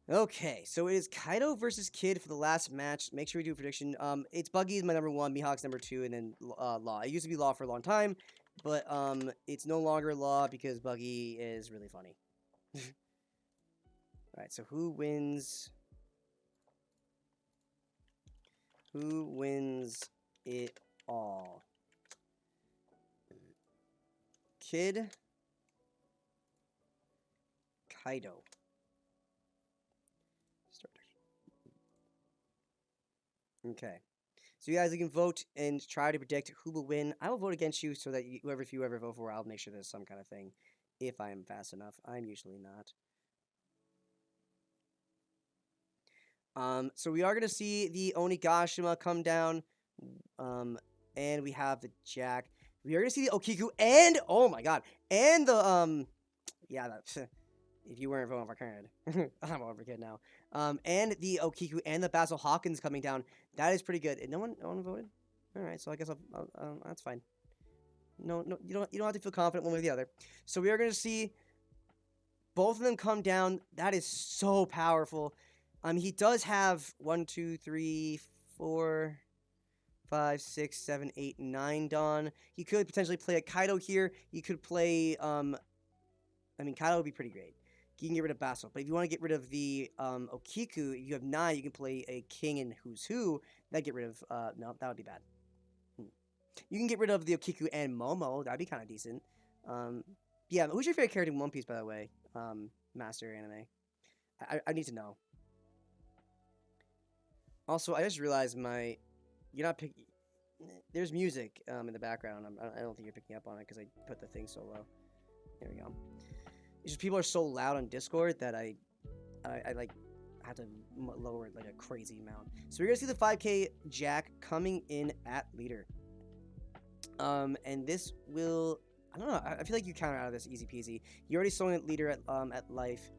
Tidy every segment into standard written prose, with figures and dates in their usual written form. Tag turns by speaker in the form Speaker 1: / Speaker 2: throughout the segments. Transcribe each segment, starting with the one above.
Speaker 1: Okay, so it is Kaido versus Kid for the last match. Make sure we do a prediction. It's Buggy is my number one, Mihawk's number two, and then Law. It used to be Law for a long time, but it's no longer Law because Buggy is really funny. All right, so who wins? Who wins it all? Kid, Kaido. Okay. So you guys can vote and try to predict who will win. I will vote against you so that if you ever vote for, I'll make sure there's some kind of thing. If I am fast enough, I'm usually not. So we are gonna see the Onigashima come down. And we have the Jack. We are gonna see the Okiku and oh my god, and the yeah, that if you weren't voting for Kid, I'm voting for Kid now. And the Okiku and the Basil Hawkins coming down. That is pretty good. And no one voted. All right, so I guess that's fine. No, you don't have to feel confident one way or the other. So we are gonna see both of them come down. That is so powerful. He does have 1, 2, 3, 4, 5, 6, 7, 8, 9 Dawn. He could potentially play a Kaido here. He could play I mean, Kaido would be pretty great. You can get rid of Basil, but if you want to get rid of the Okiku, if you have 9, you can play a King and Who's Who. That get rid of no, that would be bad. You can get rid of the Okiku and Momo. That'd be kind of decent. Yeah, who's your favorite character in One Piece, by the way? Master Anime. I need to know. Also, I just realized you're not picking. There's music in the background. I don't think you're picking up on it because I put the thing so low. There we go. It's just people are so loud on Discord that I like have to lower it like a crazy amount. So we're gonna see the 5K Jack coming in at leader. And this will I don't know. I feel like you counter out of this easy peasy. You already saw it leader at life.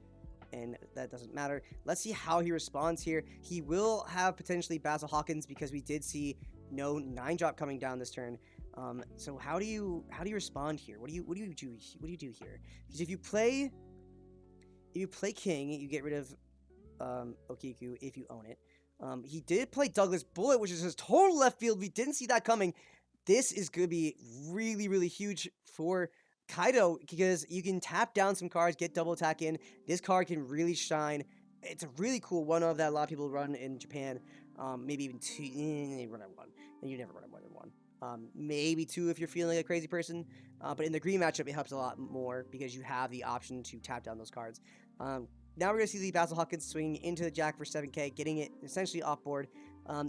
Speaker 1: And that doesn't matter. Let's see how he responds here. He will have potentially Basil Hawkins because we did see no 9-drop coming down this turn. So how do you respond here? What do you do here? Because if you play King, you get rid of Okiku if you own it. He did play Douglas Bullet, which is his total left field. We didn't see that coming. This is going to be really, really huge for Kaido because you can tap down some cards, get double attack in. This card can really shine. It's a really cool one of that a lot of people run in Japan. Maybe even 2. They run at 1, and you never run at more than 1. Maybe 2 if you're feeling like a crazy person. But in the green matchup, it helps a lot more because you have the option to tap down those cards. Now we're going to see the Basil Hawkins swinging into the Jack for 7K, getting it essentially off board.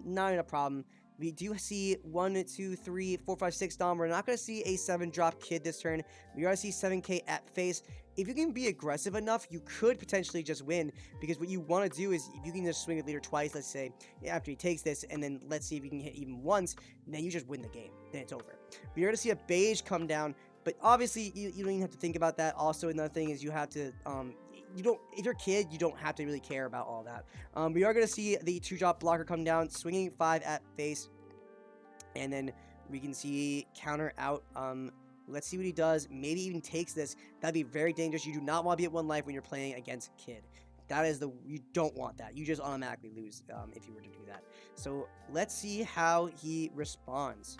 Speaker 1: Not a problem. We do see 1, 2, 3, 4, 5, 6 Dom. We're not going to see a 7-drop Kid this turn. We are going to see 7K at face. If you can be aggressive enough, you could potentially just win. Because what you want to do is, if you can just swing with leader twice, let's say, after he takes this, and then let's see if you can hit even once, then you just win the game. Then it's over. We are going to see a beige come down. But obviously, you don't even have to think about that. Also, another thing is you have to... if you're a Kid, you don't have to really care about all that. We are going to see the 2-drop blocker come down, swinging 5 at face, and then we can see counter out. Let's see what he does. Maybe even takes this. That'd be very dangerous. You do not want to be at 1 life when you're playing against Kid. That is you don't want that. You just automatically lose if you were to do that. So let's see how he responds.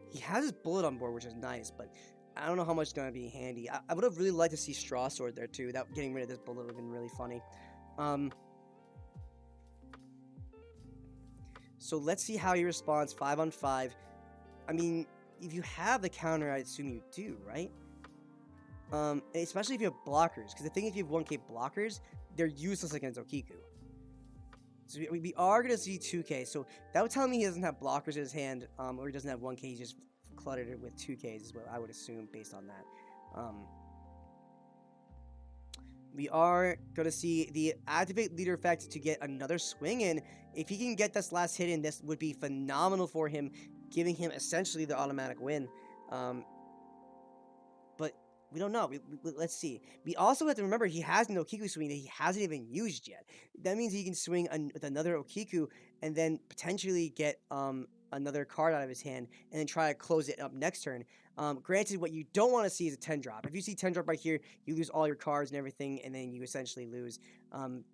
Speaker 1: He has his bullet on board, which is nice, but I don't know how much it's going to be handy. I would have really liked to see Straw Sword there, too. That getting rid of this bullet would have been really funny. So let's see how he responds 5 on 5. I mean, if you have the counter, I assume you do, right? Especially if you have blockers. Because the thing, if you have 1K blockers, they're useless against Okiku. So we are going to see 2K. So that would tell me he doesn't have blockers in his hand, or he doesn't have 1K. He's just cluttered it with 2Ks is what I would assume based on that. We are going to see the activate leader effect to get another swing in. If he can get this last hit in, this would be phenomenal for him, giving him essentially the automatic win. But we don't know. Let's see. We also have to remember he has no Okiku swing that he hasn't even used yet. That means he can swing with another Okiku and then potentially get another card out of his hand and then try to close it up next turn. Granted, what you don't want to see is a 10 drop. If you see 10 drop right here, you lose all your cards and everything, and then you essentially lose.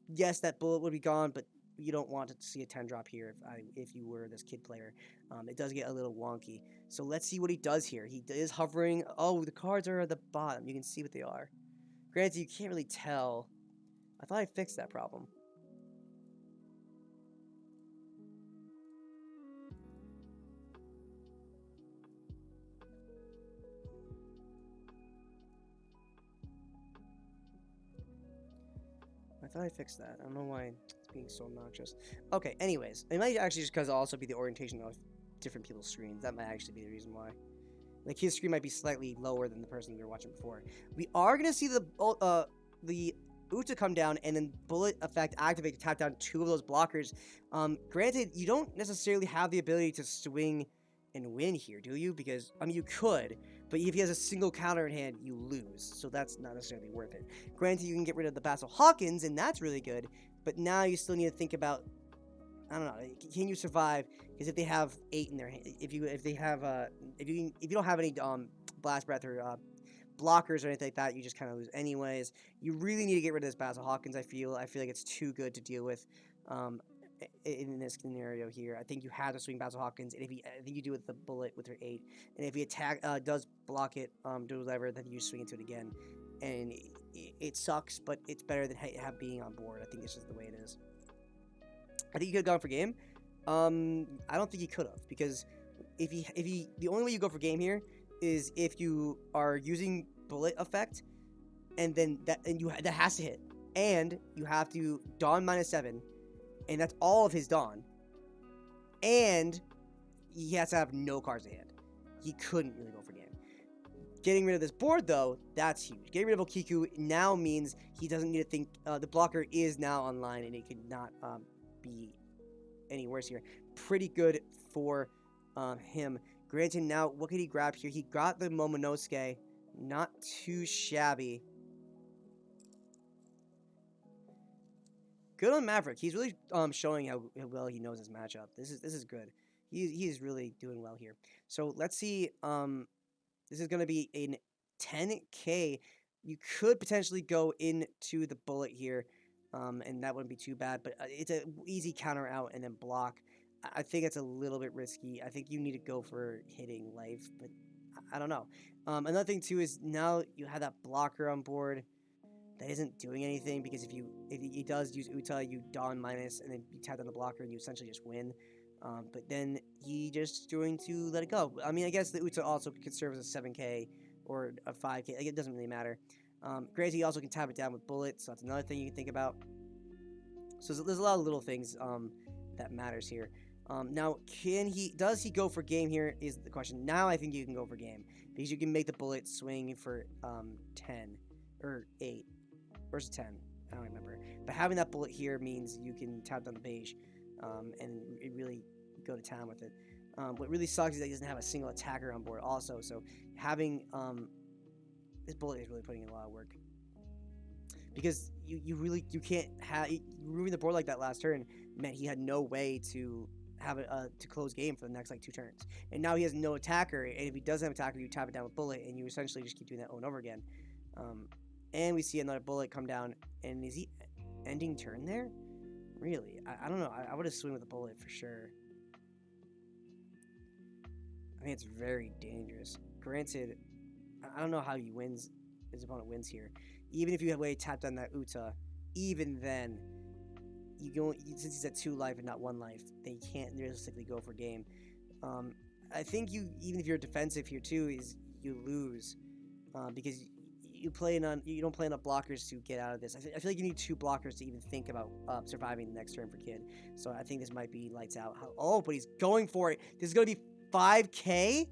Speaker 1: Yes, that bullet would be gone, but you don't want to see a 10 drop here if you were this kid player. It does get a little wonky. So let's see what he does here. He is hovering. Oh, the cards are at the bottom. You can see what they are. Granted, you can't really tell. I thought I fixed that problem. I thought I fixed that. I don't know why it's being so obnoxious. Okay, anyways. It might actually just because also be the orientation of different people's screens. That might actually be the reason why. Like, his screen might be slightly lower than the person we were watching before. We are going to see the Uta come down and then bullet effect activate to tap down 2 of those blockers. Granted, you don't necessarily have the ability to swing and win here, do you? Because, I mean, you could, but if he has a single counter in hand, you lose. So that's not necessarily worth it. Granted, you can get rid of the Basil Hawkins, and that's really good, but now you still need to think about, I don't know, can you survive? Because if they have 8 in their hand, if you don't have any Blast Breath or blockers or anything like that, you just kind of lose anyways. You really need to get rid of this Basil Hawkins. I feel like it's too good to deal with in this scenario here. I think you have to swing Basil Hawkins, and I think you do it with the bullet with your 8, and if he does block it, do whatever, then you swing into it again, and it sucks, but it's better than have being on board. I think it's just the way it is. I think he could have gone for game. I don't think he could have, because if he the only way you go for game here is if you are using bullet effect, and then that has to hit, and you have to Dawn -7, and that's all of his Dawn, and he has to have no cards in hand. He couldn't really go for game. Getting rid of this board, though, that's huge. Getting rid of Okiku now means he doesn't need to think. The blocker is now online, and it could not be any worse here. Pretty good for him. Granted, now, what could he grab here? He got the Momonosuke. Not too shabby. Good on Maverick. He's really showing how well he knows his matchup. This is good. He is really doing well here. So let's see. This is going to be a 10K. You could potentially go into the bullet here, and that wouldn't be too bad. But it's an easy counter out and then block. I think it's a little bit risky. I think you need to go for hitting life, but I don't know. Another thing too is now you have that blocker on board that isn't doing anything, because if he does use Uta, you Dawn minus, and then you tap on the blocker and you essentially just win. But then he just going to let it go. I mean, I guess the Uta also could serve as a 7K or a 5K. Like, it doesn't really matter. Granted, he also can tap it down with bullets, so that's another thing you can think about. So there's a lot of little things that matters here. Now, does he go for game here is the question. Now I think you can go for game, because you can make the bullet swing for 10 or 8 versus 10. I don't remember. But having that bullet here means you can tap down the beige and really go to town with it. What really sucks is that he doesn't have a single attacker on board also. So having this bullet is really putting in a lot of work, because you can't have removing the board like that last turn meant he had no way to have it to close game for the next 2 turns, and now he has no attacker, and if he doesn't have attacker, you tap it down with bullet, and you essentially just keep doing that over and over again. And we see another bullet come down, and is he ending turn there? Really, I don't know. I would have swung with a bullet for sure. I mean, it's very dangerous. Granted, I don't know how his opponent wins here. Even if you have way tapped on that Uta, even then, since he's at 2 life and not 1 life, they can't realistically go for game. I think even if you're defensive here too, is you lose because you don't play enough blockers to get out of this. I feel like you need 2 blockers to even think about surviving the next turn for Kid. So I think this might be lights out. Oh, but he's going for it. This is going to be 5K?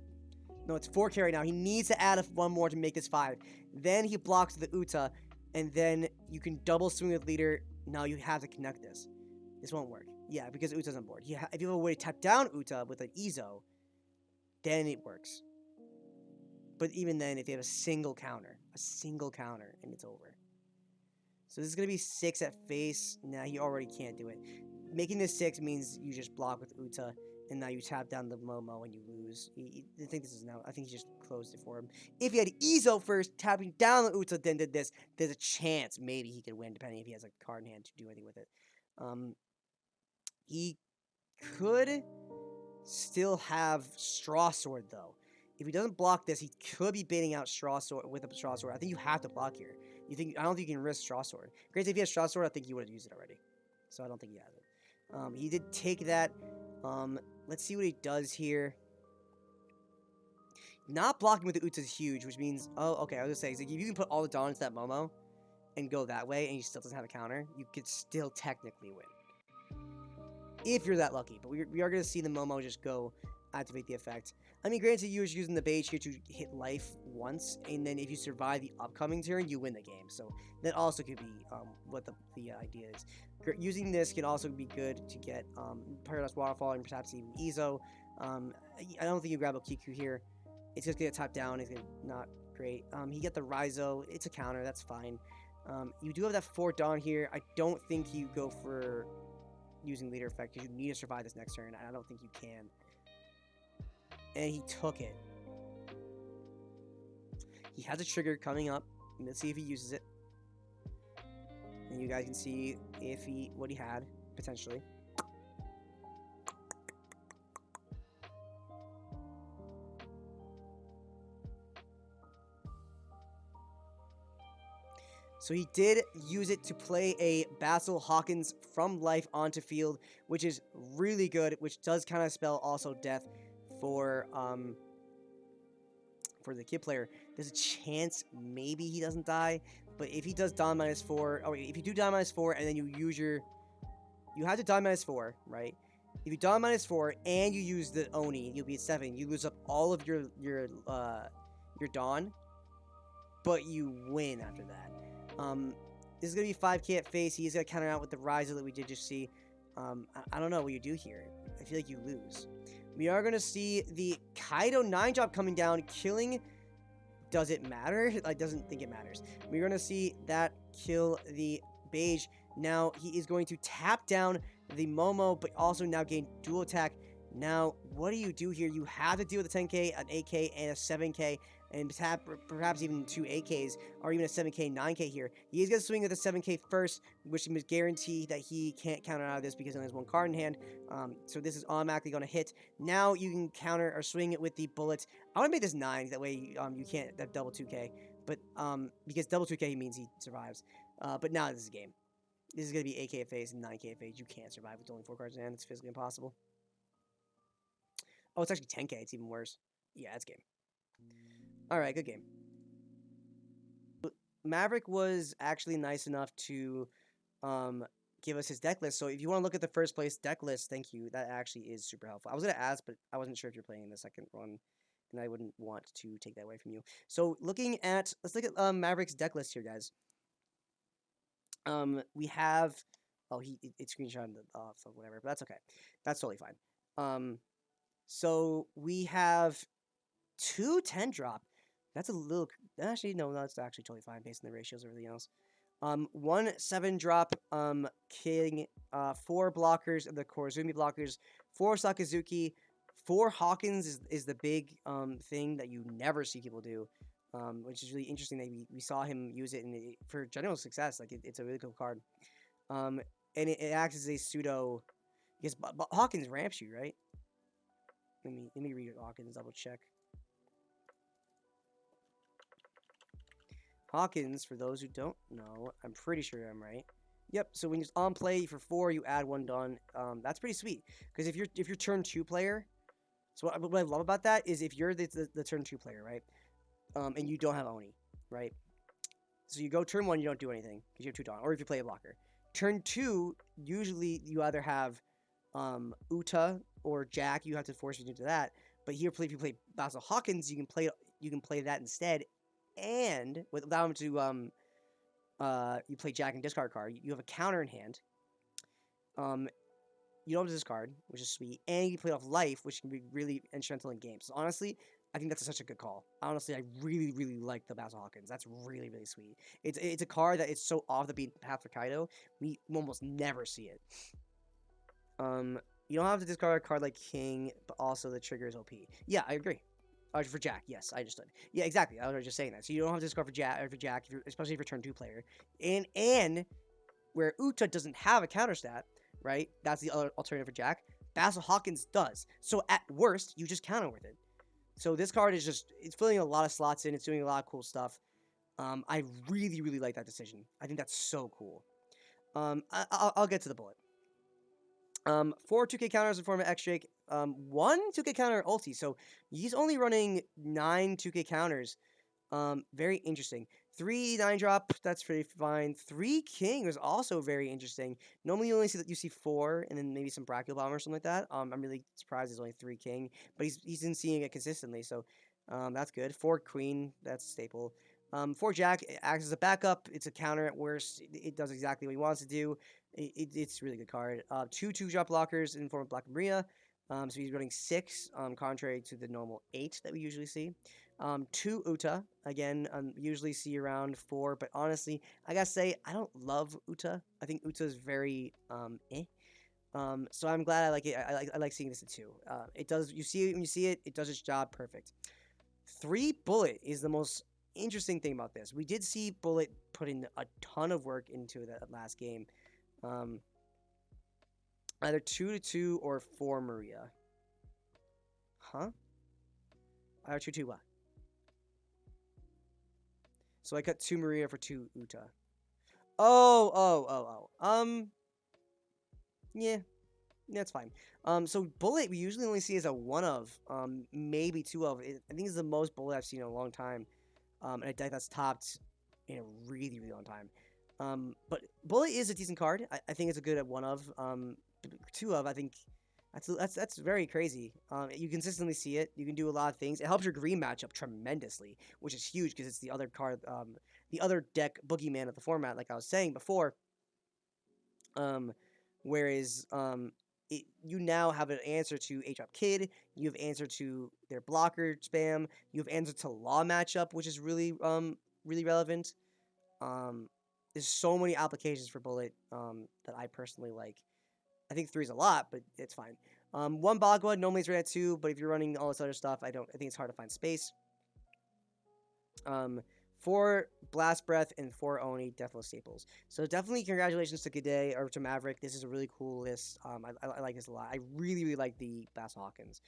Speaker 1: No, it's 4K right now. He needs to add 1 more to make this 5. Then he blocks the Uta, and then you can double swing with leader. Now you have to connect this. This won't work. Yeah, because Uta's on board. If you have a way to tap down Uta with an Izo, then it works. But even then, if you have a single counter, and it's over. So this is going to be 6 at face. Now he already can't do it. Making this 6 means you just block with Uta, and now you tap down the Momo and you lose. I think this is now. I think he just closed it for him. If he had Ezo first, tapping down the Uta, then did this, there's a chance maybe he could win, depending if he has a card in hand to do anything with it. He could still have Straw Sword though. If he doesn't block this, he could be baiting out Straw Sword with a Straw Sword. I think you have to block here. I don't think you can risk Straw Sword. Granted, if he has Straw Sword, I think he would have used it already. So I don't think he has it. He did take that. Let's see what he does here. Not blocking with the Uta is huge, which means... Oh, okay, I was going to say, if you can put all the Dawn into that Momo and go that way, and he still doesn't have a counter, you could still technically win. If you're that lucky. But we are going to see the Momo just go activate the effect. I mean, granted, you're using the Beige here to hit life once, and then if you survive the upcoming turn, you win the game. So that also could be what the idea is. Using this can also be good to get Paradise Waterfall and perhaps even Ezo. I don't think you grab Okiku here. It's just going to top down. It's gonna not great. You get the Raizo. It's a counter. That's fine. You do have that 4 Dawn here. I don't think you go for using Leader Effect because you need to survive this next turn. I don't think you can. And he took it. He has a trigger coming up. Let's see if he uses it. And you guys can see what he had, potentially. So he did use it to play a Basil Hawkins from life onto field, which is really good, which does kind of spell also death for the kid player. There's a chance maybe he doesn't die, but if he does Dawn -4, oh wait, if you do Dawn -4 and then you use you have to Dawn -4, right? If you Dawn -4 and you use the Oni, you'll be at 7. You lose up all of your Dawn, but you win after that. This is gonna be 5k at face. He's gonna counter out with the Riser that we did just see. I don't know what you do here. I feel like you lose. We are gonna see the Kaido 9-drop coming down, killing. Does it matter? I doesn't think it matters. We're gonna see that kill the Beige. Now he is going to tap down the Momo, but also now gain dual attack. Now, what do you do here? You have to deal with a 10k, an 8k, and a 7k, and perhaps even 2 8ks, or even a 7k, 9k here. He is going to swing with a 7k first, which means guarantee that he can't counter out of this because he only has 1 card in hand. So this is automatically going to hit. Now you can counter or swing it with the bullets. I want to make this 9, that way you can't have double 2k, but because double 2k means he survives. But now this is a game. This is going to be 8k at face and 9k at face. You can't survive with only 4 cards in hand. It's physically impossible. Oh, it's actually 10k. It's even worse. Yeah, it's game. Alright, good game. Maverick was actually nice enough to give us his deck list. So if you want to look at the first place deck list, thank you. That actually is super helpful. I was going to ask, but I wasn't sure if you're playing in the second run, and I wouldn't want to take that away from you. So let's look at Maverick's deck list here, guys. We have... Oh, it's screenshotted off of whatever, but that's okay. That's totally fine. So we have 2 10-drop. That's a little... Actually, no, that's actually totally fine based on the ratios and everything else. 1 7-drop, King, 4 blockers of the Korizumi blockers, 4 Sakazuki, 4 Hawkins is the big thing that you never see people do, which is really interesting that we saw him use it for general success. Like, it's a really cool card. And it acts as a pseudo... Because Hawkins ramps you, right? Let me read Hawkins, double check. Hawkins, for those who don't know, I'm pretty sure I'm right. Yep, so when you're on play for 4, you add 1 Dawn. That's pretty sweet. Because if you're turn 2 player, so what I love about that is if you're the turn 2 player, right? And you don't have Oni, right? So you go turn 1, you don't do anything because you have 2 Dawn, or if you play a blocker. Turn 2, usually you either have Uta or Jack, you have to force me into that. But here, if you play Basil Hawkins, you can play that instead, and without him to you play Jack and discard card. You have a counter in hand. You don't have to discard, which is sweet, and you play off life, which can be really instrumental in games. So honestly, I think that's such a good call. Honestly, I really, really like the Basil Hawkins. That's really, really sweet. It's a card that is so off the beaten path for Kaido. We almost never see it. You don't have to discard a card like King, but also the trigger is OP. Yeah, I agree. For Jack, yes, I understood. Yeah, exactly. I was just saying that. So you don't have to discard for Jack, especially if you're turn 2 player. And where Uta doesn't have a counter stat, right? That's the other alternative for Jack. Basil Hawkins does. So at worst, you just counter with it. So this card is just, it's filling a lot of slots in. It's doing a lot of cool stuff. I really, really like that decision. I think that's so cool. I'll get to the bullet. 4 2K counters in form of X-Drake. 1 2K counter ulti. So he's only running 9 2K counters. Very interesting. 3 9-drop, that's pretty fine. 3 King was also very interesting. Normally you only see that you see 4 and then maybe some Brachial Bomb or something like that. I'm really surprised there's only 3 King, but he's been seeing it consistently, so that's good. 4 Queen, that's staple. 4 Jack acts as a backup. It's a counter at worst. It does exactly what he wants to do. It's a really good card. 2 2-drop blockers in form of Black Maria. So he's running 6, contrary to the normal 8 that we usually see. 2 Uta. Again, usually see around 4, but honestly, I gotta say, I don't love Uta. I think Uta is very, eh. So I'm glad I like it. I like seeing this at 2. It does, you see it, when you see it, it does its job perfect. 3 Bullet is the most interesting thing about this. We did see Bullet put in a ton of work into that last game. Either 2 or 4 Maria. Huh? Either 2 what? So I cut 2 Maria for 2 Uta. Oh. Yeah, that's fine. So Bullet we usually only see as a 1 of, maybe 2 of. I think it's the most Bullet I've seen in a long time. And a deck that's topped in a really, really long time. But Bullet is a decent card. I think it's a good at 1 of. 2 of, I think that's very crazy. You consistently see it. You can do a lot of things. It helps your green matchup tremendously, which is huge because it's the other card, the other deck boogeyman of the format, like I was saying before. Whereas you now have an answer to H-Up Kid. You have answer to their blocker spam. You have answer to Law matchup, which is really really relevant. There's so many applications for Bullet that I personally like. I think 3 is a lot, but it's fine. 1 Bagua normally is rated at 2, but if you're running all this other stuff, I think it's hard to find space. 4 Blast Breath and 4 Oni, definitely staples. So definitely congratulations to G'day or to Maverick. This is a really cool list. I like this a lot. I really, really like the Bass Hawkins.